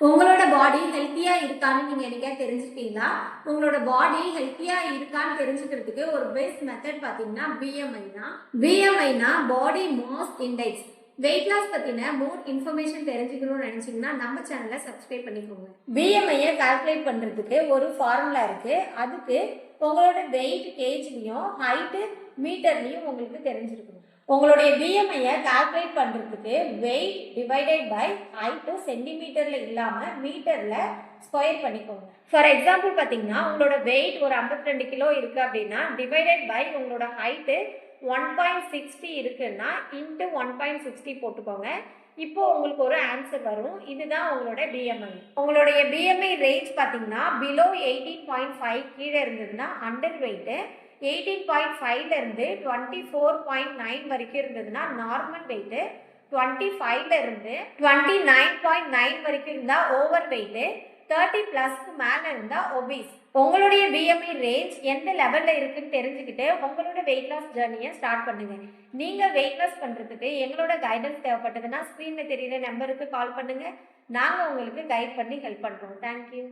உங்களோட பாடி ஹெல்த்தியா இருக்கான்னு நீங்க என்னைக்கா தெரிஞ்சுக்கிட்டீங்களா? உங்களோட பாடி ஹெல்த்தியா இருக்கான்னு தெரிஞ்சுக்கிறதுக்கு ஒரு பெஸ்ட் மெத்தட் பாத்தீங்கன்னா BMI தான். BMIனா body mass index. Weight loss பத்தின மோர் இன்ஃபர்மேஷன் தெரிஞ்சுக்கணும்னு நினைச்சீங்கன்னா நம்ம சேனலை சப்ஸ்கிரைப் பண்ணிக்கோங்க. BMI கால்குலேட் பண்றதுக்கு ஒரு ஃபார்முலா இருக்கு. அதுக்கு உங்களோட வெயிட் கேஜ்லயும் ஹைட் மீட்டர்லயும் உங்களுக்கு தெரிஞ்சிருக்கணும். உங்களுடைய BMI கால்குலேட் பண்றதுக்கு வெயிட் டிவைடட் பை ஹைட் சென்டிமீட்டர்ல இல்லாம மீட்டர்ல ஸ்கொயர் பண்ணிக்கோங்க. ஃபார் எக்ஸாம்பிள் பாத்தீங்கன்னா உங்களோட வெயிட் ஒரு 52 கிலோ இருக்கு அப்படின்னா டிவைடட் பை உங்களோட ஹைட் 1.60 இருக்குன்னா இன்ட்டு 1.60 போட்டுக்கோங்க. இப்போ உங்களுக்கு ஒரு ஆன்சர் வரும். இதுதான் உங்களோட BMI. உங்களுடைய BMI ரேஞ்ச் பாத்தீங்கன்னா பிலோ 18.5 கீழே இருந்ததுன்னா அண்டர் வெயிட், 18.5ல இருந்து 24.9 வரைக்கும் இருந்ததுன்னா நார்மல் வெயிட், 25ல இருந்து 29.9 வரைக்கும் இருந்தா ஓவர் வெயிட், 30+ மேல இருந்தா ஒபீஸ். உங்களுடைய BMI ரேஞ்ச் எந்த லெவல்ல இருக்குன்னு தெரிஞ்சுக்கிட்டு உங்களோட வெயிட் லாஸ் ஜர்னியை ஸ்டார்ட் பண்ணுங்க. நீங்க வெயிட் லாஸ் பண்றதுக்கு எங்களோட கைடன்ஸ் தேவைப்பட்டதுன்னா ஸ்கிரீன்ல தெரியுற நம்பருக்கு கால் பண்ணுங்க. நாங்க உங்களுக்கு கைட் பண்ணி ஹெல்ப் பண்றோம். தேங்க்யூ.